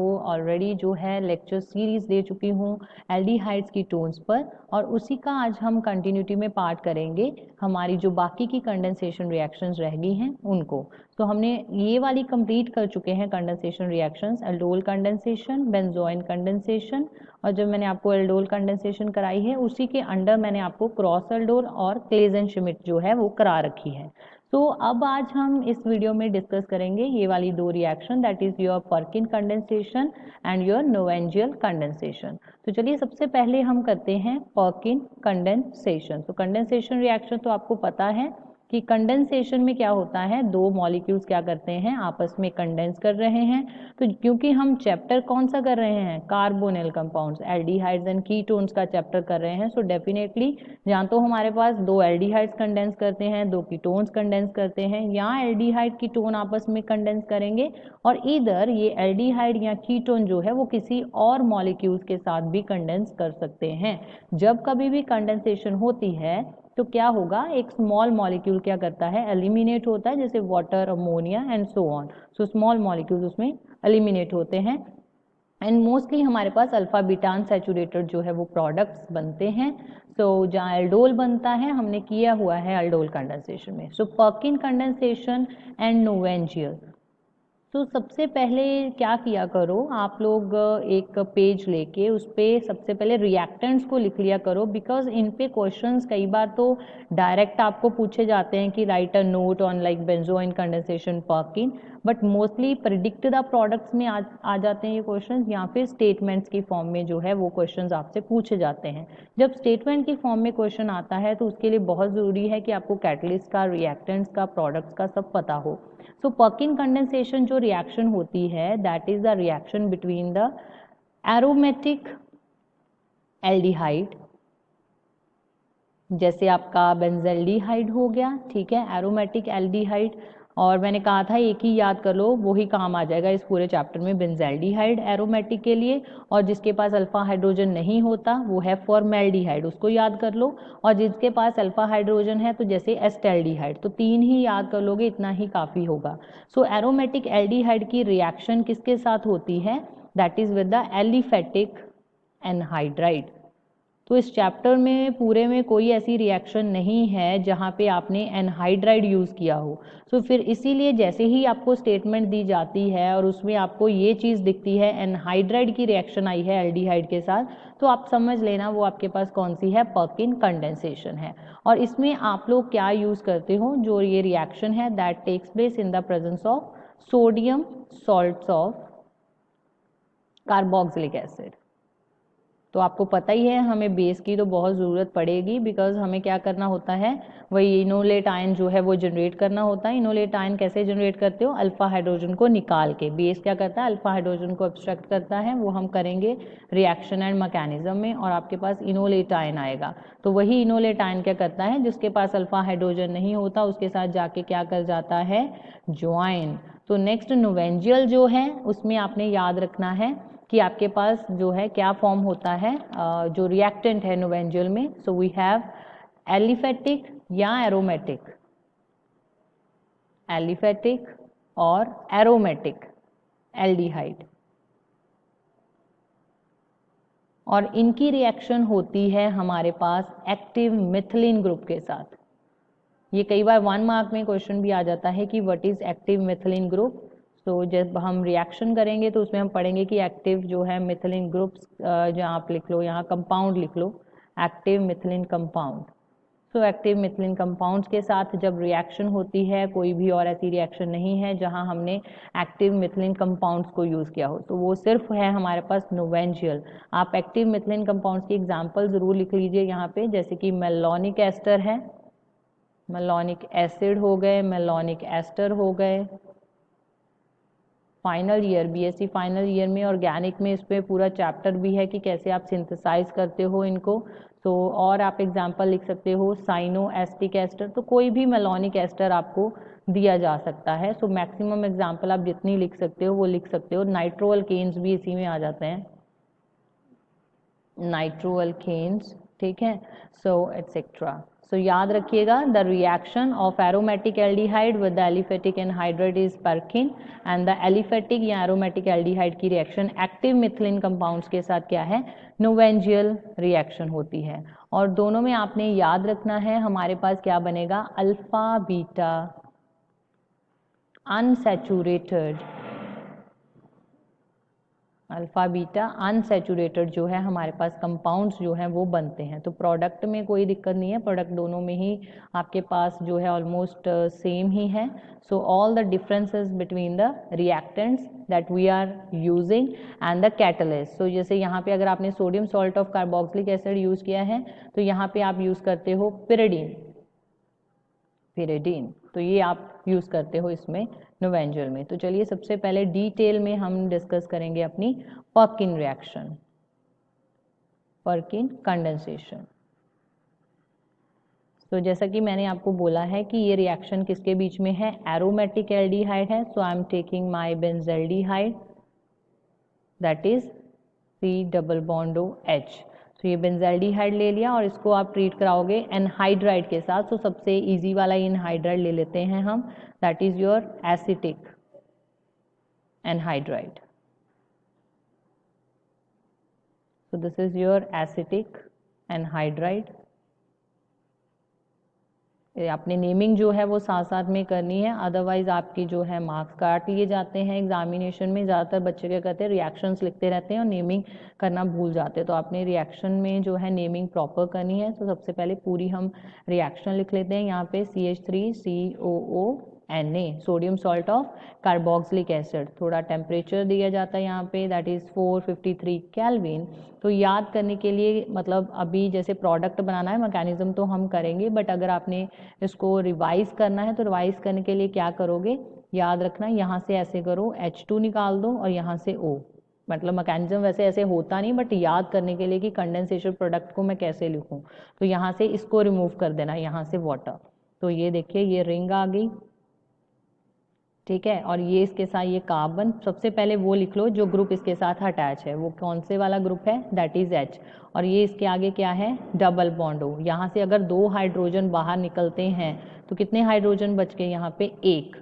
Already जो है lecture series दे चुकी हूँ एल्डिहाइड्स की टोन्स पर, और उसी का आज हम कंटिन्यूटी में पार्ट करेंगे हमारी जो बाकी की कंडेंसेशन रिएक्शंस रह गई हैं उनको। तो हमने ये वाली कंप्लीट कर चुके हैं condensation reactions, aldol condensation, benzoin condensation, और जब मैंने आपको एल्डोल कंडेंसेशन कराई है उसी के अंडर मैंने आपको क्रॉस एल्डोल और क्लेजन श्मिट जो है वो करा रखी है। तो अब आज हम इस वीडियो में डिस्कस करेंगे ये वाली दो reaction, that is your Perkin condensation and your Knoevenagel condensation. तो चलिए सबसे पहले हम करते हैं पर्किन कंडेंसेशन। तो कंडेंसेशन रिएक्शन तो आपको पता है कि कंडेंसेशन में क्या होता है, दो मॉलिक्यूल्स क्या करते हैं, आपस में कंडेंस कर रहे हैं। तो क्योंकि हम चैप्टर कौन सा कर रहे हैं, carbonyl compounds, aldehydes and ketones का चैप्टर कर रहे हैं, सो डेफिनेटली या तो हमारे पास दो एल्डिहाइड्स कंडेंस करते हैं, दो कीटोन्स कंडेंस करते हैं, या एल्डिहाइड कीटोन आपस में कंडेंस करेंगे, और इधर ये एल्डिहाइड या कीटोन जो है वो किसी और मॉलिक्यूल्स के साथ भी कंडेंस कर सकते हैं। जब कभी भी कंडेंसेशन होती है तो क्या होगा, एक स्मॉल मॉलिक्यूल क्या करता है, एलिमिनेट होता है, जैसे water, ammonia and so on. So small molecules उसमें एलिमिनेट होते हैं एंड मोस्टली हमारे पास अल्फा बीटा अनसैचुरेटेड जो है वो प्रोडक्ट्स बनते हैं। सो जहाँ एल्डोल बनता है हमने किया हुआ है एल्डोल कंडेंसेशन में। सो पर्किन कंडेंसेशन एंड नोवेंजियल। तो सबसे पहले क्या किया करो, आप लोग एक पेज लेके उस पर सबसे पहले रिएक्टेंट्स को लिख लिया करो, बिकॉज इन पे क्वेश्चंस कई बार तो डायरेक्ट आपको पूछे जाते हैं कि right a note on like benzoin condensation Perkin, but mostly predict the products में आ जाते हैं ये क्वेश्चंस, या फिर स्टेटमेंट्स की फॉर्म में जो है वो क्वेश्चंस आपसे पूछे जाते हैं। जब स्टेटमेंट की फॉर्म में क्वेश्चन आता है तो उसके लिए बहुत ज़रूरी है कि आपको कैटलिस्ट का, रिएक्टेंट्स का, प्रोडक्ट्स का सब पता हो। सो पर्किन कंडेंसेशन जो रिएक्शन होती है that is the reaction between the aromatic aldehyde, जैसे आपका बेंजल्डिहाइड हो गया, ठीक है, एरोमेटिक एल्डिहाइड, और मैंने कहा था एक ही याद कर लो वही काम आ जाएगा इस पूरे चैप्टर में, बेंजल्डिहाइड एरोमेटिक के लिए, और जिसके पास अल्फा हाइड्रोजन नहीं होता वो है फॉर्मेल्डिहाइड, उसको याद कर लो, और जिसके पास अल्फा हाइड्रोजन है तो जैसे एस्टेल्डिहाइड, तो तीन ही याद कर लोगे, इतना ही काफ़ी होगा। सो एरोमेटिक एल्डिहाइड की रिएक्शन किसके साथ होती है, that is with the aliphatic anhydride. तो इस चैप्टर में पूरे में कोई ऐसी रिएक्शन नहीं है जहाँ पे आपने एनहाइड्राइड यूज़ किया हो। सो फिर इसीलिए जैसे ही आपको स्टेटमेंट दी जाती है और उसमें आपको ये चीज़ दिखती है एनहाइड्राइड की रिएक्शन आई है एल्डिहाइड के साथ, तो आप समझ लेना वो आपके पास कौन सी है, पर्किन कंडेंसेशन है। और इसमें आप लोग क्या यूज़ करते हो, जो ये रिएक्शन है that takes place in the presence of sodium salts of carboxylic acid. तो आपको पता ही है हमें बेस की तो बहुत ज़रूरत पड़ेगी, बिकॉज हमें क्या करना होता है, वही इनोलेट आयन जो है वो जनरेट करना होता है। इनोलेट आयन कैसे जनरेट करते हो, अल्फा हाइड्रोजन को निकाल के, बेस क्या करता है, अल्फा हाइड्रोजन को एब्स्ट्रैक्ट करता है, वो हम करेंगे रिएक्शन एंड मैकेनिज्म में, और आपके पास इनोलेट आयन आएगा। तो वही इनोलेट आयन क्या करता है, जिसके पास अल्फा हाइड्रोजन नहीं होता उसके साथ जाके क्या कर जाता है, ज्वाइन। तो नेक्स्ट नोवेंजियल जो है उसमें आपने याद रखना है कि आपके पास जो है क्या फॉर्म होता है, जो रिएक्टेंट है नोवेंजियल में। सो वी हैव एलिफेटिक या एरोमेटिक, एलिफेटिक और एरोमेटिक एल्डिहाइड, और इनकी रिएक्शन होती है हमारे पास एक्टिव मिथिलीन ग्रुप के साथ। ये कई बार 1 मार्क में क्वेश्चन भी आ जाता है कि what is active methylene group. तो जब हम रिएक्शन करेंगे तो उसमें हम पढ़ेंगे कि एक्टिव जो है मिथिलीन ग्रुप्स, जहाँ आप लिख लो, यहाँ कंपाउंड लिख लो, active methylene compound. So active methylene compounds के साथ जब रिएक्शन होती है, कोई भी और ऐसी रिएक्शन नहीं है जहाँ हमने एक्टिव मिथिलीन कंपाउंड्स को यूज़ किया हो, तो वो सिर्फ है हमारे पास नोवेंजियल। आप एक्टिव मिथिलीन कंपाउंड्स की एग्जाम्पल ज़रूर लिख लीजिए यहाँ पे, जैसे कि मेलोनिक एस्टर है, मेलोनिक एसिड हो गए, मेलोनिक एस्टर हो गए। Final year, BSc final year में ऑर्गेनिक में इस पर पूरा चैप्टर भी है कि कैसे आप सिंथेसाइज करते हो इनको। तो और आप एग्जांपल लिख सकते हो साइनो एस्टिक एस्टर, तो कोई भी मेलोनिक एस्टर आपको दिया जा सकता है। सो मैक्सिमम एग्जांपल आप जितनी लिख सकते हो वो लिख सकते हो। नाइट्रो अल्केन्स भी इसी में आ जाते हैं, नाइट्रो अल्केन्स, ठीक है, सो एटसेट्रा। सो याद रखिएगा, the reaction of aromatic aldehyde with the aliphatic anhydride is Perkin, and the aliphatic या एरोमेटिक एल्डिहाइड की रिएक्शन एक्टिव मिथिलिन कंपाउंड्स के साथ क्या है, नोवेंजियल रिएक्शन होती है। और दोनों में आपने याद रखना है हमारे पास क्या बनेगा, alpha beta unsaturated, alpha beta unsaturated जो है हमारे पास कंपाउंड्स जो हैं वो बनते हैं। तो प्रोडक्ट में कोई दिक्कत नहीं है, प्रोडक्ट दोनों में ही आपके पास जो है ऑलमोस्ट सेम ही है। So all the differences between the reactants that we are using and the catalyst. So जैसे यहाँ पे अगर आपने sodium salt of carboxylic acid use किया है तो यहाँ पे आप यूज़ करते हो पिरिडीन, पिरिडीन, तो ये आप यूज़ करते हो इसमें नोवेंजल में। तो चलिए सबसे पहले डिटेल में हम डिस्कस करेंगे अपनी पर्किन रिएक्शन, पर्किन कंडेंसेशन। तो जैसा कि मैंने आपको बोला है कि ये रिएक्शन किसके बीच में है, एरोमेटिक एल्डिहाइड है। So I am taking my benzaldehyde that is C double bond OH। तो ये बेंजल्डिहाइड ले लिया और इसको आप ट्रीट कराओगे एनहाइड्राइड के साथ। तो सबसे इजी वाला एनहाइड्राइड ले लेते हैं हम, that is your acetic anhydride. So this is your acetic anhydride। आपने नेमिंग जो है वो साथ साथ में करनी है, अदरवाइज आपकी जो है मार्क्स काट लिए जाते हैं एग्जामिनेशन में। ज़्यादातर बच्चे क्या करते हैं, रिएक्शंस लिखते रहते हैं और नेमिंग करना भूल जाते हैं। तो आपने रिएक्शन में जो है नेमिंग प्रॉपर करनी है। तो सबसे पहले पूरी हम रिएक्शन लिख लेते हैं। यहाँ पे CH3COO Na, sodium salt of carboxylic acid. थोड़ा टेम्परेचर दिया जाता है यहाँ पे, दैट इज़ 453 केल्विन। तो याद करने के लिए, मतलब अभी जैसे प्रोडक्ट बनाना है, मैकेनिज्म तो हम करेंगे, बट अगर आपने इसको रिवाइज करना है तो रिवाइज करने के लिए क्या करोगे, याद रखना यहाँ से ऐसे करो, H2 निकाल दो और यहाँ से O। मतलब मैकेनिज्म वैसे ऐसे होता नहीं, बट याद करने के लिए कि कंडेंसेशन प्रोडक्ट को मैं कैसे लिखूं, तो यहाँ से इसको रिमूव कर देना, यहाँ से वाटर। तो ये देखिए ये रिंग आ गई, ठीक है। और ये इसके साथ ये कार्बन, सबसे पहले वो लिख लो जो ग्रुप इसके साथ अटैच है, वो कौन से वाला ग्रुप है, दैट इज H। और ये इसके आगे क्या है, डबल बॉन्ड O। यहाँ से अगर 2 हाइड्रोजन बाहर निकलते हैं तो कितने हाइड्रोजन बच गए, यहाँ पे 1।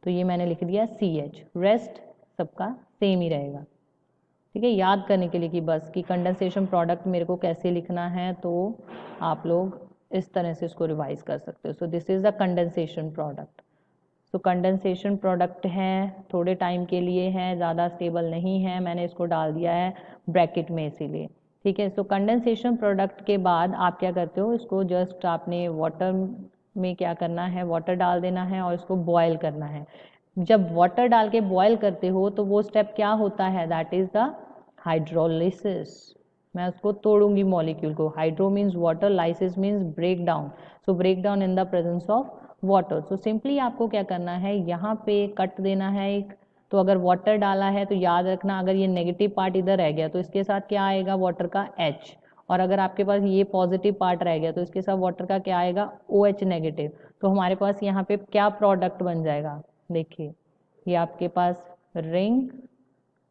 तो ये मैंने लिख दिया CH, रेस्ट सबका सेम ही रहेगा, ठीक है। याद करने के लिए कि बस कि कंडेंसेशन प्रोडक्ट मेरे को कैसे लिखना है, तो आप लोग इस तरह से इसको रिवाइज कर सकते हो। सो this is the condensation product. तो कंडेंसेशन प्रोडक्ट है, थोड़े टाइम के लिए है, ज़्यादा स्टेबल नहीं है, मैंने इसको डाल दिया है ब्रैकेट में इसीलिए, ठीक है। सो कंडेंसेशन प्रोडक्ट के बाद आप क्या करते हो, इसको जस्ट आपने वाटर में क्या करना है, वाटर डाल देना है और इसको बॉयल करना है। जब वाटर डाल के बॉयल करते हो तो वो स्टेप क्या होता है, दैट इज़ द हाइड्रोलिसिस। मैं उसको तोड़ूंगी मॉलिक्यूल को, hydro means water, lysis means break down. So break down in the presence of water. So simply आपको क्या करना है, यहाँ पे कट देना है एक। तो अगर वाटर डाला है तो याद रखना, अगर ये नेगेटिव पार्ट इधर रह गया तो इसके साथ क्या आएगा, वाटर का H। और अगर आपके पास ये पॉजिटिव पार्ट रह गया तो इसके साथ वाटर का क्या आएगा, OH नेगेटिव। तो हमारे पास यहाँ पे क्या प्रोडक्ट बन जाएगा, देखिए ये आपके पास ring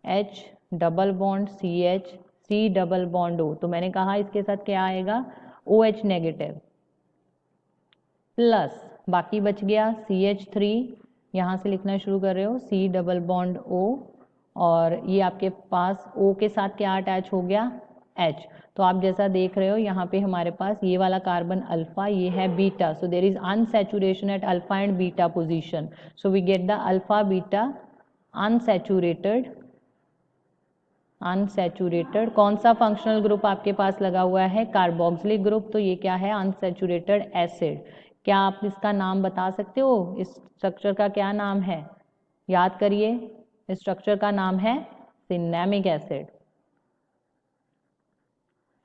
H double bond CH, C double bond O। तो मैंने कहा इसके साथ क्या आएगा, OH नेगेटिव प्लस बाकी बच गया CH3, यहाँ से लिखना शुरू कर रहे हो C डबल बॉन्ड O, और ये आपके पास O के साथ क्या अटैच हो गया, H। तो आप जैसा देख रहे हो यहाँ पे हमारे पास ये वाला कार्बन अल्फा, ये है beta. So there is unsaturation at alpha and beta position. So we get the alpha beta unsaturated, unsaturated. कौन सा फंक्शनल ग्रुप आपके पास लगा हुआ है, कार्बोक्सिलिक ग्रुप। तो ये क्या है, अनसैचुरेटेड एसिड। क्या आप इसका नाम बता सकते हो, इस स्ट्रक्चर का क्या नाम है, याद करिए, इस स्ट्रक्चर का नाम है सिनेमिक एसिड,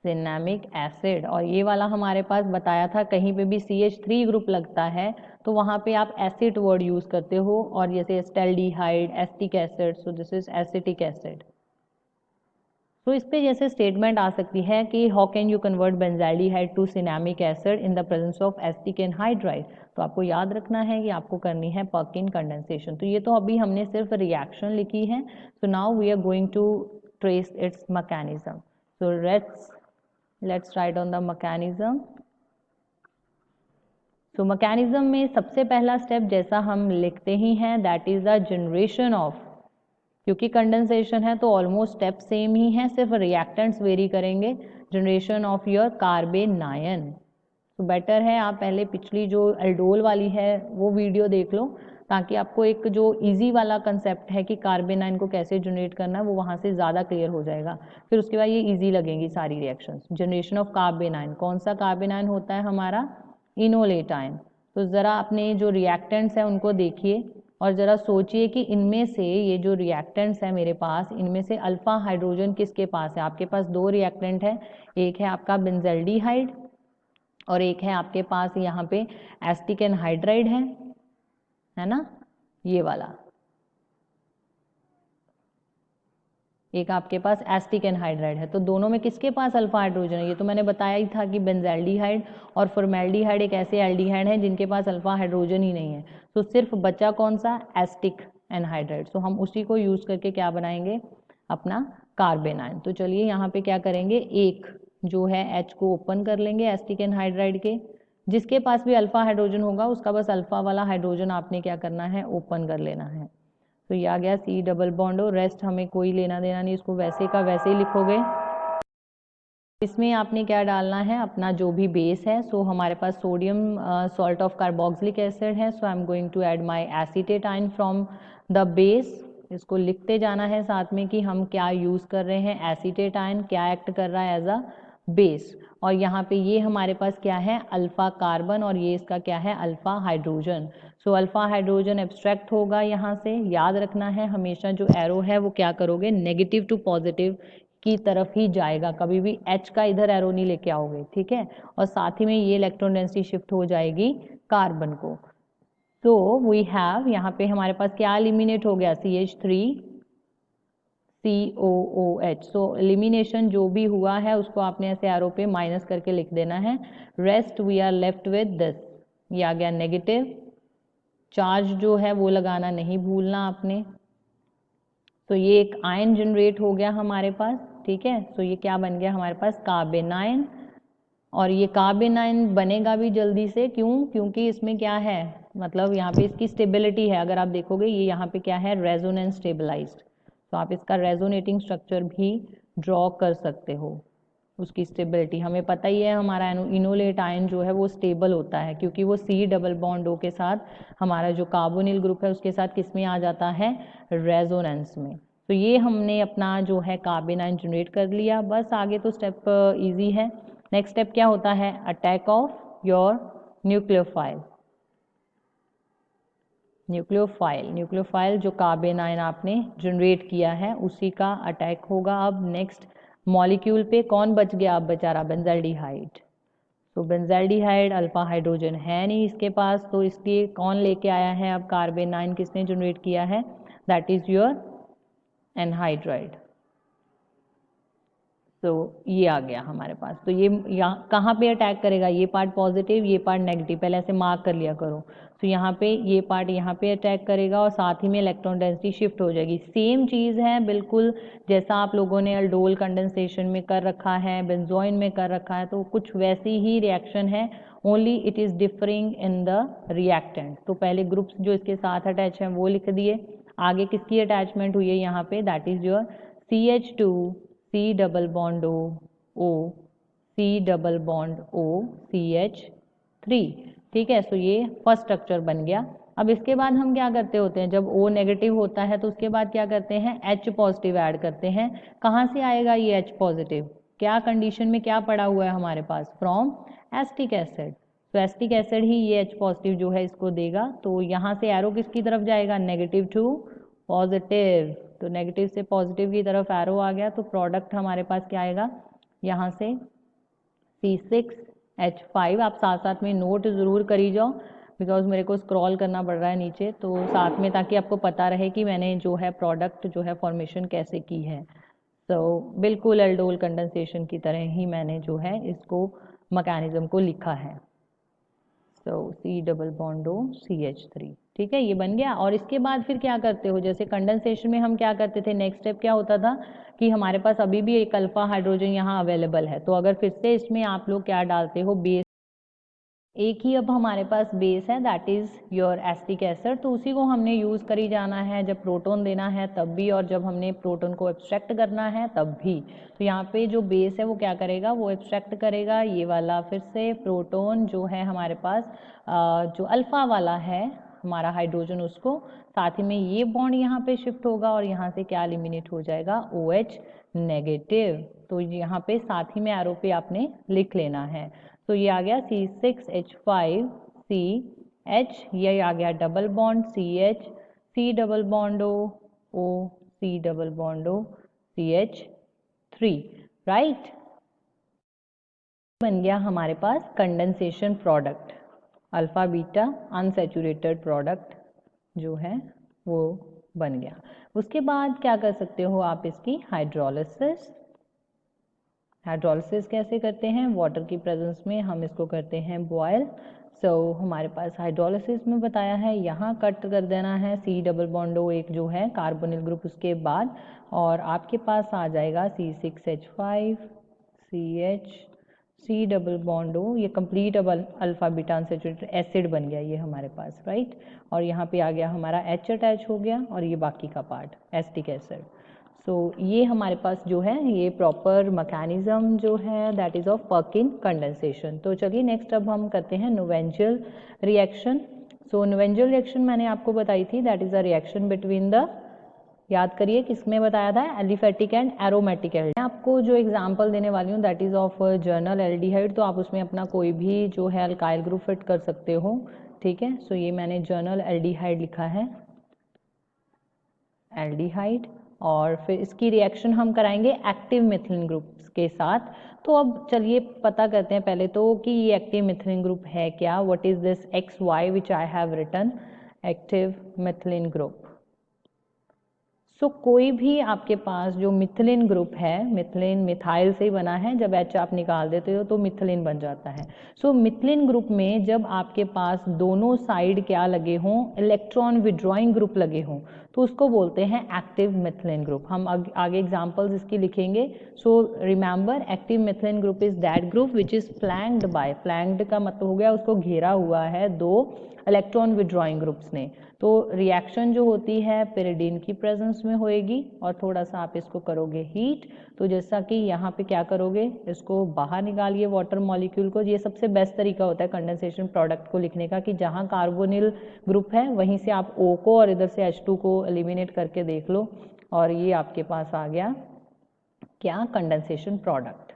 सिनेमिक एसिड। और ये वाला हमारे पास बताया था, कहीं पे भी CH3 ग्रुप लगता है तो वहाँ पे आप एसिड वर्ड यूज़ करते हो, और जैसे acetaldehyde, acetic acid, so this is acetic acid. तो इस पे जैसे स्टेटमेंट आ सकती है कि how can you convert benzaldehyde to cinnamic acid in the presence of acetic anhydride. तो आपको याद रखना है कि आपको करनी है पर्किन कंडेंसेशन। तो ये तो अभी हमने सिर्फ रिएक्शन लिखी है। So now we are going to trace its mechanism. So let's write on the mechanism. तो मैकेनिज्म में सबसे पहला स्टेप जैसा हम लिखते ही हैं, that is the generation of, क्योंकि कंडेंसेशन है तो ऑलमोस्ट स्टेप सेम ही है, सिर्फ रिएक्टेंट्स वेरी करेंगे, जनरेशन ऑफ योर कार्बेनायन। तो बेटर है आप पहले पिछली जो एल्डोल वाली है वो वीडियो देख लो, ताकि आपको एक जो इजी वाला कंसेप्ट है कि कार्बेनाइन को कैसे जनरेट करना है वो वहाँ से ज़्यादा क्लियर हो जाएगा, फिर उसके बाद ये इजी लगेंगी सारी रिएक्शंस। जनरेशन ऑफ कार्बेनाइन, कौन सा कार्बेनाइन होता है हमारा, इनोलेटाइन। तो ज़रा अपने जो रिएक्टेंट्स हैं उनको देखिए और ज़रा सोचिए कि इनमें से ये जो रिएक्टेंट्स हैं मेरे पास, इनमें से अल्फा हाइड्रोजन किसके पास है। आपके पास दो रिएक्टेंट है, एक है आपका बेंजल्डिहाइड और एक है आपके पास यहाँ पे एसिटिक एनहाइड्राइड है ना, ये वाला, एक आपके पास एसिटिक एनहाइड्राइड है। तो दोनों में किसके पास अल्फा हाइड्रोजन है, ये तो मैंने बताया ही था कि बेंजल्डिहाइड और फॉर्मेल्डिहाइड एक ऐसे एल्डिहाइड हैं जिनके पास अल्फा हाइड्रोजन ही नहीं है। तो सिर्फ बचा कौन सा, एसिटिक एनहाइड्राइड। तो हम उसी को यूज करके क्या बनाएंगे, अपना कार्बेनाइन। तो चलिए यहाँ पे क्या करेंगे, एक जो है H को ओपन कर लेंगे एसिटिक एनहाइड्राइड के, जिसके पास भी अल्फा हाइड्रोजन होगा उसका बस अल्फा वाला हाइड्रोजन आपने क्या करना है, ओपन कर लेना है। तो ये आ गया C डबल बॉन्ड, और रेस्ट हमें कोई लेना देना नहीं, इसको वैसे का वैसे ही लिखोगे। इसमें आपने क्या डालना है, अपना जो भी बेस है। सो हमारे पास sodium salt of carboxylic acid है, so I am going to add my acetate ion from the base. इसको लिखते जाना है साथ में कि हम क्या यूज़ कर रहे हैं, एसीटेटाइन क्या एक्ट कर रहा है एज अ बेस। और यहाँ पे ये हमारे पास क्या है, अल्फा कार्बन, और ये इसका क्या है, alpha hydrogen. So alpha hydrogen abstract होगा यहाँ से। याद रखना है हमेशा जो एरो है वो क्या करोगे, नेगेटिव टू पॉजिटिव की तरफ ही जाएगा, कभी भी H का इधर एरो नहीं लेके आओगे, ठीक है। और साथ ही में ये इलेक्ट्रॉन डेंसिटी शिफ्ट हो जाएगी कार्बन को। तो वी हैव, यहाँ पे हमारे पास क्या एलिमिनेट हो गया, CH3 COOH। सो एलिमिनेशन जो भी हुआ है उसको आपने ऐसे एरो पे माइनस करके लिख देना है। Rest we are left with this, ये आ गया नेगेटिव चार्ज जो है वो लगाना नहीं भूलना आपने। तो ये एक आयन जनरेट हो गया हमारे पास, ठीक है। तो ये क्या बन गया हमारे पास, कार्बेनाइन। और ये कार्बेनाइन बनेगा भी जल्दी से, क्यों, क्योंकि इसमें क्या है, मतलब यहाँ पे इसकी स्टेबिलिटी है। अगर आप देखोगे ये यहाँ पे क्या है, रेजोनेंस स्टेबलाइज्ड। तो आप इसका रेजोनेटिंग स्ट्रक्चर भी ड्रॉ कर सकते हो। उसकी स्टेबिलिटी हमें पता ही है, हमारा इनोलेट आयन जो है वो स्टेबल होता है, क्योंकि वो C डबल बॉन्ड O के साथ, हमारा जो कार्बोनिल ग्रुप है उसके साथ किस में आ जाता है, रेजोनेंस में। तो ये हमने अपना जो है कार्बेनाइन जनरेट कर लिया, बस आगे तो स्टेप इजी है। नेक्स्ट स्टेप क्या होता है, attack of your nucleophile. Nucleophile जो कार्बेनाइन आपने जनरेट किया है उसी का अटैक होगा अब नेक्स्ट मॉलिक्यूल पे। कौन बच गया अब बेचारा, बेंजल्डिहाइड। तो बेंजल्डिहाइड अल्फा हाइड्रोजन है नहीं इसके पास, तो इसलिए कौन लेके आया है अब कार्बेनाइन, किसने जनरेट किया है, दैट इज योर एनहाइड्राइड। तो ये आ गया हमारे पास। तो ये यहाँ कहाँ पे अटैक करेगा, ये पार्ट पॉजिटिव ये पार्ट नेगेटिव, पहले ऐसे मार्क कर लिया करो। तो यहाँ पे ये पार्ट यहाँ पे अटैक करेगा और साथ ही में इलेक्ट्रॉन डेंसिटी शिफ्ट हो जाएगी। सेम चीज़ है बिल्कुल जैसा आप लोगों ने अल्डोल कंडेंसेशन में कर रखा है, बेंजोइन में कर रखा है, तो कुछ वैसी ही रिएक्शन है, only it is differing in the reactant. तो पहले ग्रुप्स जो इसके साथ अटैच हैं वो लिख दिए, आगे किसकी अटैचमेंट हुई है यहाँ पे, that is your CH2 C double bond O C double bond O CH3, ठीक है। सो ये फर्स्ट स्ट्रक्चर बन गया। अब इसके बाद हम क्या करते होते हैं, जब O नेगेटिव होता है तो उसके बाद क्या करते हैं, H पॉजिटिव ऐड करते हैं। कहाँ से आएगा ये H पॉजिटिव, क्या कंडीशन में क्या पड़ा हुआ है हमारे पास, फ्रॉम एसिटिक एसिड। तो एसिटिक एसिड ही ये H पॉजिटिव जो है इसको देगा। तो यहाँ से एरो किसकी तरफ जाएगा, नेगेटिव टू पॉजिटिव। तो नेगेटिव से पॉजिटिव की तरफ एरो आ गया, तो प्रोडक्ट हमारे पास क्या आएगा, यहाँ से C6H5। आप साथ साथ में नोट ज़रूर करी जाओ, बिकॉज मेरे को स्क्रॉल करना पड़ रहा है नीचे, तो साथ में, ताकि आपको पता रहे कि मैंने जो है प्रोडक्ट जो है फॉर्मेशन कैसे की है। तो बिल्कुल एल्डोल कंडेंसेशन की तरह ही मैंने जो है इसको मैकेनिज्म को लिखा है। तो C double bond O CH3, ठीक है, ये बन गया। और इसके बाद फिर क्या करते हो, जैसे कंडेंसेशन में हम क्या करते थे, नेक्स्ट स्टेप क्या होता था कि हमारे पास अभी भी एक अल्फा हाइड्रोजन यहाँ अवेलेबल है, तो अगर फिर से इसमें आप लोग क्या डालते हो, बेस एक ही अब हमारे पास बेस है, that is your acetic acid, तो उसी को हमने यूज़ करी जाना है जब प्रोटॉन देना है तब भी, और जब हमने प्रोटॉन को एब्स्ट्रैक्ट करना है तब भी। तो यहाँ पे जो बेस है वो क्या करेगा, वो एब्स्ट्रैक्ट करेगा ये वाला फिर से प्रोटॉन जो है हमारे पास, जो अल्फ़ा वाला है हमारा हाइड्रोजन, उसको साथ ही में ये बॉन्ड यहाँ पे शिफ्ट होगा और यहाँ से क्या एलिमिनेट हो जाएगा, OH नेगेटिव। तो यहाँ पे साथ ही में एरो पे आपने लिख लेना है। तो ये आ गया C6H5CH, ये आ गया double bond CH, C double bond O, C double bond O, CH3, right. बन गया हमारे पास condensation product, alpha beta unsaturated product जो है वो बन गया। उसके बाद क्या कर सकते हो आप, इसकी हाइड्रोलिसिस। हाइड्रोलिसिस कैसे करते हैं, वाटर की प्रेजेंस में हम इसको करते हैं बॉयल। सो हमारे पास हाइड्रोलिसिस में बताया है, यहाँ कट कर देना है C डबल बॉन्ड O एक जो है कार्बोनिल ग्रुप उसके बाद, और आपके पास आ जाएगा C6H5CH, C double bond O, ये कंप्लीट अब अल्फा बीटा अनसैचुरेटेड एसिड बन गया ये हमारे पास, राइट। और यहाँ पे आ गया हमारा H अटैच हो गया और ये बाकी का पार्ट एसिटिक एसिड। सो ये हमारे पास जो है ये प्रॉपर मैकेनिज्म जो है that is of Perkin condensation. तो चलिए नेक्स्ट अब हम करते हैं नोवेंजल रिएक्शन। सो नोवेंजल रिएक्शन मैंने आपको बताई थी, that is a reaction between the, याद करिए किसमें बताया था, एलिफेटिक एंड एरोमेटिक एल्डिहाइड। मैं आपको जो एग्जांपल देने वाली हूँ that is of journal aldehyde, तो आप उसमें अपना कोई भी जो है अल्काइल ग्रुप फिट कर सकते हो, ठीक है। सो ये मैंने जर्नल एल्डिहाइड लिखा है, एल्डिहाइड, और फिर इसकी रिएक्शन हम कराएंगे एक्टिव मिथिलीन ग्रुप के साथ। तो अब चलिए पता करते हैं पहले तो कि ये एक्टिव मिथिलीन ग्रुप है क्या, what is this XY which I have written, active methylene group. So कोई भी आपके पास जो मिथिलीन ग्रुप है, मिथिलीन मिथाइल से ही बना है, जब H आप निकाल देते हो तो मिथिलीन बन जाता है। सो मिथिलीन ग्रुप में जब आपके पास दोनों साइड क्या लगे हों, इलेक्ट्रॉन विड्रॉइंग ग्रुप लगे हों, तो उसको बोलते हैं एक्टिव मिथिलीन ग्रुप। हम आगे एग्जांपल्स इसकी लिखेंगे। So remember active methylene group is that group which is flanked by, flanked का मतलब हो गया उसको घेरा हुआ है दो इलेक्ट्रॉन विड्रॉइंग ग्रुप्स ने। तो रिएक्शन जो होती है पिरिडीन की प्रेजेंस में होएगी और थोड़ा सा आप इसको करोगे हीट। तो जैसा कि यहाँ पे क्या करोगे, इसको बाहर निकालिए वाटर मॉलिक्यूल को। ये सबसे बेस्ट तरीका होता है कंडेंसेशन प्रोडक्ट को लिखने का कि जहाँ कार्बोनिल ग्रुप है वहीं से आप O को और इधर से H2 को एलिमिनेट करके देख लो, और ये आपके पास आ गया क्या, कंडेंसेशन प्रोडक्ट।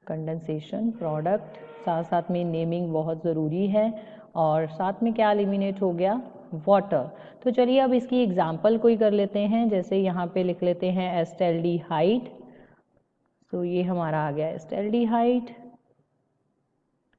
कंडेंसेशन प्रोडक्ट, साथ साथ में नेमिंग बहुत ज़रूरी है, और साथ में क्या एलिमिनेट हो गया, वाटर। तो चलिए अब इसकी एग्जांपल कोई कर लेते हैं, जैसे यहाँ पे लिख लेते हैं एस्टेल्डिहाइड। तो ये हमारा आ गया एस्टेल्डिहाइड,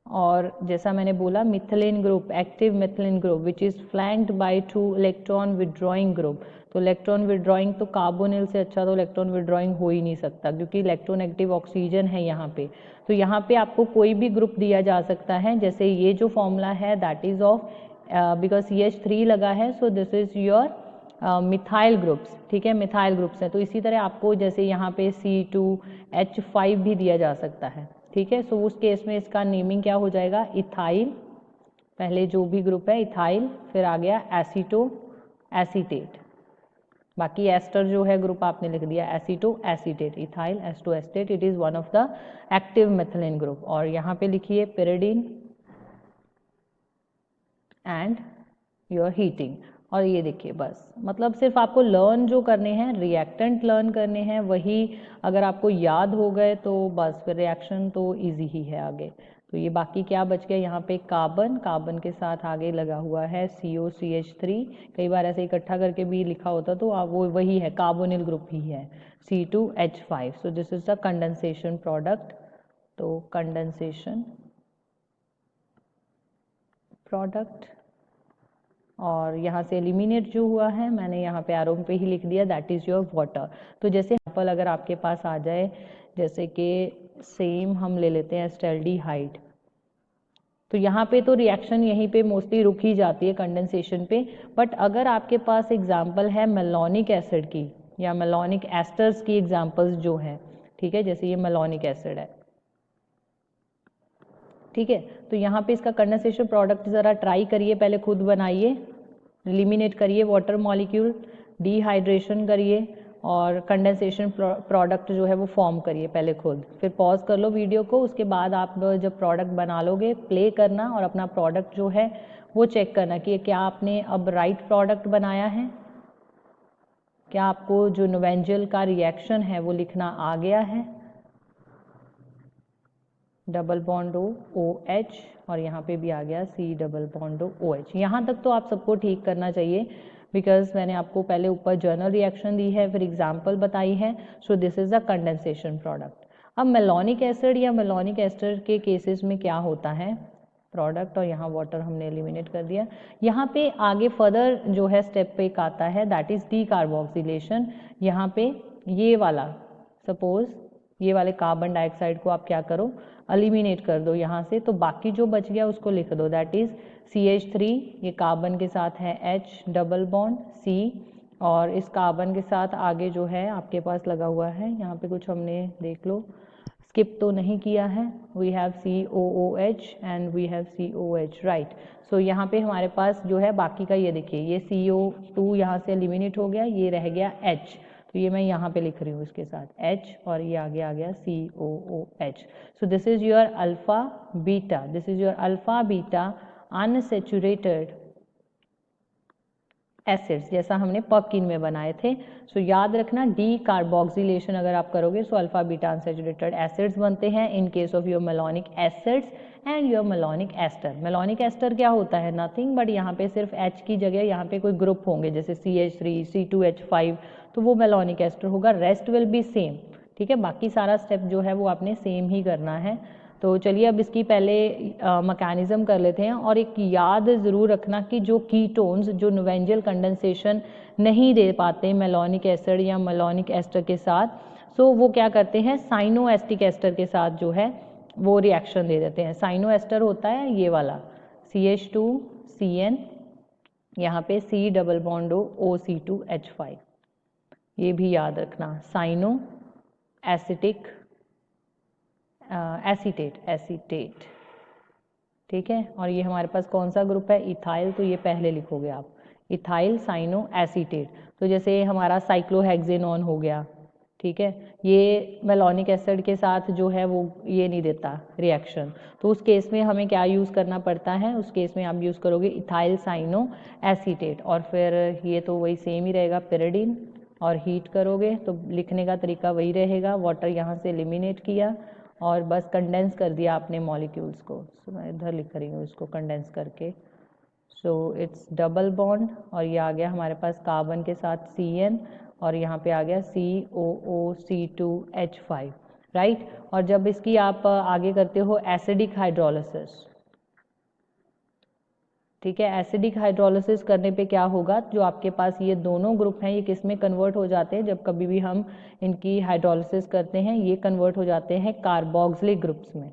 और जैसा मैंने बोला methylene group, active methylene group which is flanked by 2 electron withdrawing group. तो इलेक्ट्रॉन विड्रॉइंग तो कार्बोनिल से अच्छा तो इलेक्ट्रॉन विड्रॉइंग हो ही नहीं सकता, क्योंकि इलेक्ट्रोनेगेटिव ऑक्सीजन है यहाँ पे। तो यहाँ पे आपको कोई भी ग्रुप दिया जा सकता है, जैसे ये जो फॉर्मूला है that is of, because CH3 लगा है, सो this is your methyl groups, ठीक है, मिथाइल ग्रुप्स हैं। तो इसी तरह आपको जैसे यहाँ पे C2H5 भी दिया जा सकता है, ठीक है। सो उस केस में इसका नेमिंग क्या हो जाएगा, इथाइल, पहले जो भी ग्रुप है इथाइल, फिर आ गया एसीटो एसीटेट, बाकी एस्टर जो है ग्रुप आपने लिख दिया aceto acetate, ethyl aceto acetate, it is one of the active methylene group. और यहाँ पे लिखिए पिरिडीन एंड योर हीटिंग। और ये देखिए बस, मतलब सिर्फ आपको लर्न जो करने हैं, रिएक्टेंट लर्न करने हैं, वही अगर आपको याद हो गए तो बस फिर रिएक्शन तो इजी ही है आगे। तो ये बाकी क्या बच गया, यहाँ पे कार्बन, कार्बन के साथ आगे लगा हुआ है COCH3, कई बार ऐसे इकट्ठा करके भी लिखा होता तो वो वही है, कार्बोनिल ग्रुप ही है, C2H5। So this is the condensation product. तो कंडेंसेशन प्रोडक्ट, और यहाँ से एलिमिनेट जो हुआ है मैंने यहाँ पे एरो पे ही लिख दिया, दैट इज योर वाटर। तो जैसे एग्जाम्पल अगर आपके पास आ जाए, जैसे कि सेम हम ले लेते हैं एस्टेल्डिहाइड, तो यहाँ पे तो रिएक्शन यहीं पे मोस्टली रुक ही जाती है कंडेंसेशन पे। बट अगर आपके पास एग्जाम्पल है मेलोनिक एसिड की या मेलोनिक एस्टर्स की एग्जाम्पल्स जो है, ठीक है, जैसे ये मेलोनिक एसिड है, ठीक है। तो यहाँ पे इसका कंडेंसेशन प्रोडक्ट ज़रा ट्राई करिए, पहले खुद बनाइए, एलिमिनेट करिए वाटर मॉलिक्यूल, डिहाइड्रेशन करिए और कंडेंसेशन प्रोडक्ट जो है वो फॉर्म करिए पहले खुद, फिर पॉज कर लो वीडियो को। उसके बाद आप जब प्रोडक्ट बना लोगे प्ले करना और अपना प्रोडक्ट जो है वो चेक करना कि क्या आपने अब राइट प्रोडक्ट बनाया है, क्या आपको जो नोवेंजल का रिएक्शन है वो लिखना आ गया है, डबल बॉन्ड ओ OH और यहाँ पे भी आ गया C डबल बॉन्ड OH। यहाँ तक तो आप सबको ठीक करना चाहिए बिकॉज मैंने आपको पहले ऊपर जर्नल रिएक्शन दी है, फिर एग्जाम्पल बताई है। सो this is a condensation product. अब मेलोनिक एसिड या मेलोनिक एस्टर के केसेस में क्या होता है, प्रोडक्ट और यहाँ वाटर हमने एलिमिनेट कर दिया। यहाँ पे आगे फर्दर जो है स्टेप पे एक आता है दैट इज डीकार्बोक्सिलेशन। यहाँ पे ये वाला सपोज ये वाले कार्बन डाइऑक्साइड को आप क्या करो, एलिमिनेट कर दो यहाँ से, तो बाकी जो बच गया उसको लिख दो दैट इज CH3, ये कार्बन के साथ है H डबल बॉन्ड C, और इस कार्बन के साथ आगे जो है आपके पास लगा हुआ है, यहाँ पे कुछ हमने देख लो स्किप तो नहीं किया है, we have COOH and we have COH, right. So यहाँ पे हमारे पास जो है बाकी का ये देखिए, ये CO2 यहाँ से एलिमिनेट हो गया, ये रह गया H, तो ये मैं यहाँ पे लिख रही हूँ इसके साथ H और ये आगे आ गया COOH। So this is your alpha beta, this is your alpha beta unsaturated acids जैसा हमने पर्किन में बनाए थे। सो याद रखना डी कार्बोक्सिलेशन अगर आप करोगे so alpha beta unsaturated acids बनते हैं in case of your malonic acids and your malonic ester. Malonic ester क्या होता है, नथिंग बट यहाँ पे सिर्फ H की जगह यहाँ पे कोई ग्रुप होंगे जैसे CH3 C2H5, तो वो मेलोनिक एस्टर होगा, रेस्ट विल बी सेम, ठीक है। बाकी सारा स्टेप जो है वो आपने सेम ही करना है। तो चलिए अब इसकी पहले मैकेनिज्म कर लेते हैं। और एक याद ज़रूर रखना कि जो कीटोन्स जो नोवेंजल कंडेंसेशन नहीं दे पाते मेलोनिक एसिड या मेलोनिक एस्टर के साथ, सो वो क्या करते हैं साइनो एस्टिक एस्टर के साथ जो है वो रिएक्शन दे देते हैं। साइनो एस्टर होता है ये वाला CH2CN, यहाँ पे C डबल बॉन्ड OC2H5, ये भी याद रखना, साइनो एसिटिक एसीटेट, ठीक है। और ये हमारे पास कौन सा ग्रुप है, इथाइल, तो ये पहले लिखोगे आप इथाइल साइनो एसीटेट। तो जैसे हमारा साइक्लोहेक्सेनॉन हो गया, ठीक है, ये मेलोनिक एसिड के साथ जो है वो ये नहीं देता रिएक्शन, तो उस केस में हमें क्या यूज़ करना पड़ता है, उस केस में आप यूज़ करोगे इथाइल साइनो एसीटेट। और फिर ये तो वही सेम ही रहेगा पिरिडीन, और हीट करोगे तो लिखने का तरीका वही रहेगा, वाटर यहाँ से एलिमिनेट किया और बस कंडेंस कर दिया आपने मॉलिक्यूल्स को। सो मैं इधर लिख रही हूँ इसको कंडेंस करके। सो इट्स डबल बॉन्ड और ये आ गया हमारे पास कार्बन के साथ CN और यहाँ पे आ गया COOC2H5, राइट। और जब इसकी आप आगे करते हो एसिडिक हाइड्रोलिसिस, ठीक है, एसिडिक हाइड्रोलिसिस करने पे क्या होगा, जो आपके पास ये दोनों ग्रुप हैं ये किस में कन्वर्ट हो जाते हैं, जब कभी भी हम इनकी हाइड्रोलिसिस करते हैं ये कन्वर्ट हो जाते हैं कार्बोक्सिलिक ग्रुप्स में,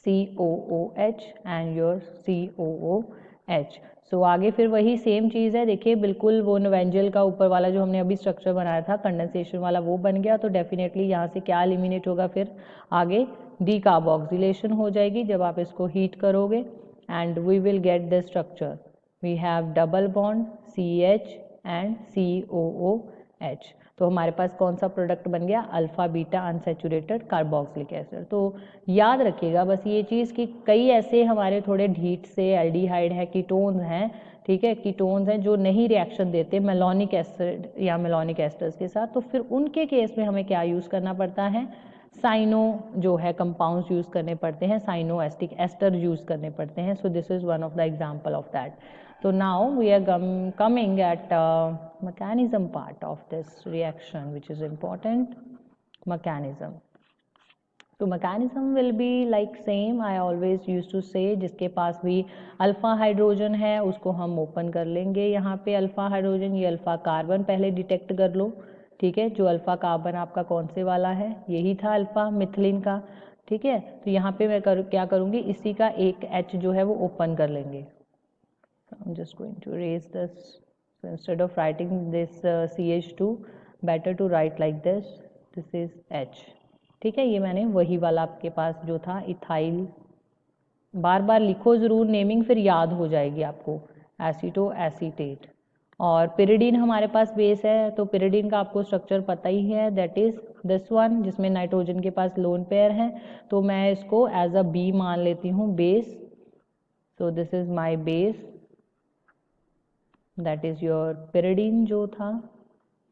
COOH एंड योर COOH। सो आगे फिर वही सेम चीज़ है, देखिए बिल्कुल वो नोवेंजल का ऊपर वाला जो हमने अभी स्ट्रक्चर बनाया था कंडेंसेशन वाला वो बन गया, तो डेफिनेटली यहाँ से क्या एलिमिनेट होगा, फिर आगे डीकार्बोक्सिलेशन हो जाएगी जब आप इसको हीट करोगे, and we will get this structure. We have double bond CH and COOH। तो हमारे पास कौन सा प्रोडक्ट बन गया, alpha beta unsaturated carboxylic acid. तो याद रखिएगा बस ये चीज़ कि कई ऐसे हमारे थोड़े ढीठ से एल्डिहाइड है, कीटोन्स हैं, ठीक है, कीटोन्स हैं जो नहीं रिएक्शन देते मेलोनिक एसिड या मेलोनिक एस्टर्स के साथ, तो फिर उनके केस में हमें क्या यूज़ करना पड़ता है, साइनो जो है कंपाउंड्स यूज़ करने पड़ते हैं, साइनो एस्टिक एस्टर यूज़ करने पड़ते हैं। So this is one of the example of that. तो now we are coming at mechanism part of this reaction which is important, mechanism. तो mechanism will be like same, I always used to say, जिसके पास भी alpha hydrogen है उसको हम open कर लेंगे, यहाँ पे अल्फा हाइड्रोजन, ये अल्फा कार्बन पहले डिटेक्ट कर लो, ठीक है, जो अल्फा कार्बन आपका कौन से वाला है, यही था अल्फा मिथिलीन का, ठीक है। तो यहाँ पे मैं क्या करूँगी, इसी का एक H जो है वो ओपन कर लेंगे। I'm just going to erase this. So instead of writing this CH2, better to write like this. This is H. ठीक है, ये मैंने वही वाला आपके पास जो था इथाइल, बार बार लिखो ज़रूर नेमिंग, फिर याद हो जाएगी आपको, एसीटो एसीटेट। और पिरिडीन हमारे पास बेस है, तो पिरिडीन का आपको स्ट्रक्चर पता ही है, दैट इज दिस वन, जिसमें नाइट्रोजन के पास लोन पेयर है, तो मैं इसको एज अ बी मान लेती हूँ, base. So this is my base, that is your pyridine जो था।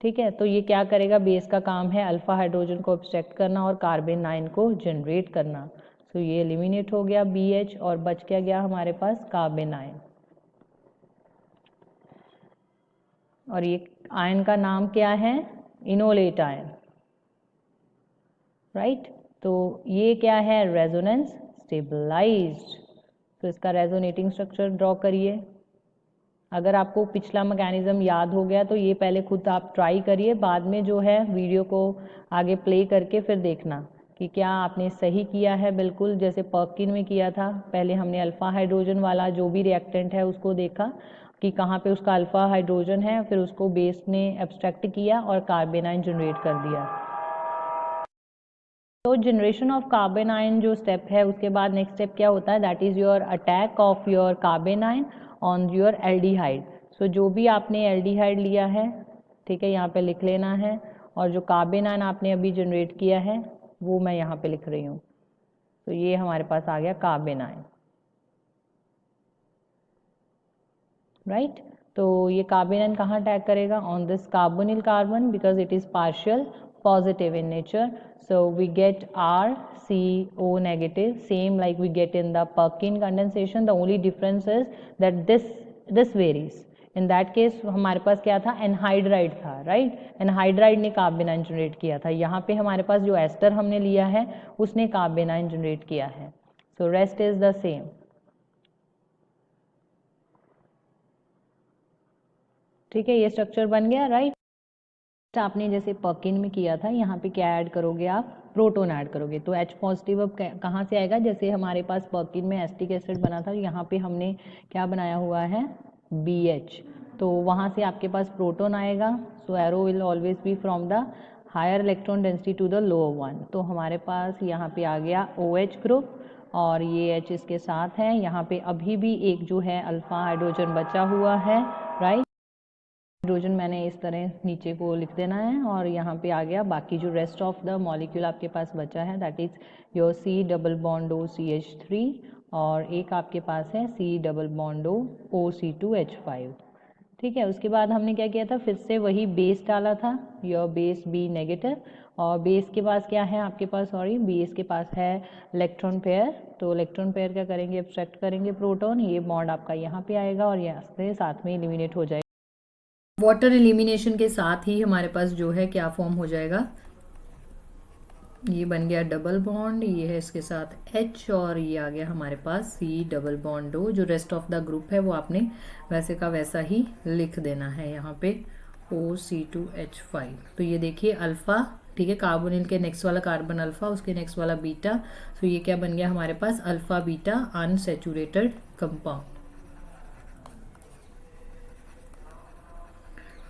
ठीक है, तो ये क्या करेगा, बेस का काम है अल्फा हाइड्रोजन को एब्स्ट्रैक्ट करना और कार्बन 9 को जनरेट करना। सो ये एलिमिनेट हो गया BH, और बच क्या गया हमारे पास कार्बन 9। और ये आयन का नाम क्या है, इनोलेट आयन, राइट। तो ये क्या है, रेजोनेंस स्टेबलाइज्ड। तो इसका रेजोनेटिंग स्ट्रक्चर ड्रॉ करिए। अगर आपको पिछला मैकेनिज्म याद हो गया तो ये पहले खुद आप ट्राई करिए, बाद में जो है वीडियो को आगे प्ले करके फिर देखना कि क्या आपने सही किया है। बिल्कुल जैसे पर्किन में किया था, पहले हमने अल्फा हाइड्रोजन वाला जो भी रिएक्टेंट है उसको देखा कि कहाँ पे उसका अल्फा हाइड्रोजन है, फिर उसको बेस ने एब्स्ट्रैक्ट किया और कार्बन आयन जनरेट कर दिया। तो जनरेशन ऑफ कार्बन आयन जो स्टेप है, उसके बाद नेक्स्ट स्टेप क्या होता है, that is your attack of your carbanion on your aldehyde. So जो भी आपने एल्डिहाइड लिया है, ठीक है, यहाँ पे लिख लेना है, और जो कार्बन आयन आपने अभी जनरेट किया है वो मैं यहाँ पे लिख रही हूँ। तो ये हमारे पास आ गया कार्बन आयन, राइट। तो ये कार्बन आयन कहाँ अटैक करेगा, on this carbonyl carbon, because it is partial positive in nature. So we get RCO negative, same like we get in the Perkin condensation. The only difference is that this varies. In that case हमारे पास क्या था, anhydride था, right. Anhydride ने carbon ion generate किया था। यहाँ पे हमारे पास जो एस्टर हमने लिया है उसने कार्बन आयन जनरेट किया है। So rest is the same. ठीक है, ये स्ट्रक्चर बन गया, राइट। आपने जैसे पर्किन में किया था, यहाँ पे क्या ऐड करोगे आप, प्रोटॉन ऐड करोगे। तो H पॉजिटिव अब कहाँ से आएगा, जैसे हमारे पास पर्किन में एसिटिक एसिड बना था, यहाँ पे हमने क्या बनाया हुआ है, BH, तो वहाँ से आपके पास प्रोटॉन आएगा। So arrow will always be from the higher electron density to the lower one. तो हमारे पास यहाँ पे आ गया OH ग्रुप, और ये H इसके साथ है। यहाँ पे अभी भी एक जो है अल्फा हाइड्रोजन बचा हुआ है, राइट। हाइड्रोजन मैंने इस तरह नीचे को लिख देना है, और यहाँ पे आ गया बाकी जो रेस्ट ऑफ द मॉलिक्यूल आपके पास बचा है, that is your C double bond OCH3, और एक आपके पास है C डबल बॉन्ड OC2H5। ठीक है, उसके बाद हमने क्या किया था, फिर से वही बेस डाला था, योर बेस B नेगेटिव, और बेस के पास क्या है आपके पास, सॉरी, बेस के पास है इलेक्ट्रॉन पेयर। तो इलेक्ट्रॉन पेयर क्या करेंगे, एब्स्ट्रैक्ट करेंगे प्रोटॉन, ये बॉन्ड आपका यहाँ पे आएगा और यहाँ से साथ में एलिमिनेट हो जाएगा। वाटर एलिमिनेशन के साथ ही हमारे पास जो है क्या फॉर्म हो जाएगा, ये बन गया डबल बॉन्ड, ये है इसके साथ H, और ये आ गया हमारे पास C डबल बॉन्ड O। जो रेस्ट ऑफ द ग्रुप है वो आपने वैसे का वैसा ही लिख देना है यहाँ पे, OC2H5। तो ये देखिए अल्फा, ठीक है, कार्बोनिल के नेक्स्ट वाला कार्बन अल्फा, उसके नेक्स्ट वाला बीटा। तो ये क्या बन गया हमारे पास, अल्फा बीटा अनसैचुरेटेड कंपाउंड।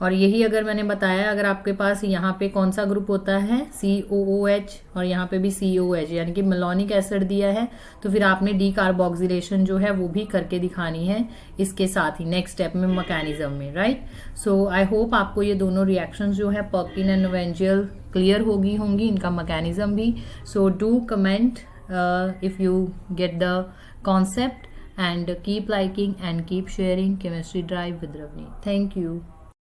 और यही अगर मैंने बताया, अगर आपके पास यहाँ पे कौन सा ग्रुप होता है, COOH, और यहाँ पे भी COH, यानी कि मेलोनिक एसिड दिया है, तो फिर आपने डीकार्बोक्सिलेशन जो है वो भी करके दिखानी है इसके साथ ही नेक्स्ट स्टेप में मैकेनिज्म में, राइट। सो आई होप आपको ये दोनों रिएक्शंस जो है पर्किन एंड नोवेंजियल क्लियर होंगी, इनका मैकेनिज्म भी। So do comment if you get the concept, and keep liking and keep sharing Chemistry Drive with Ravneet. Thank you.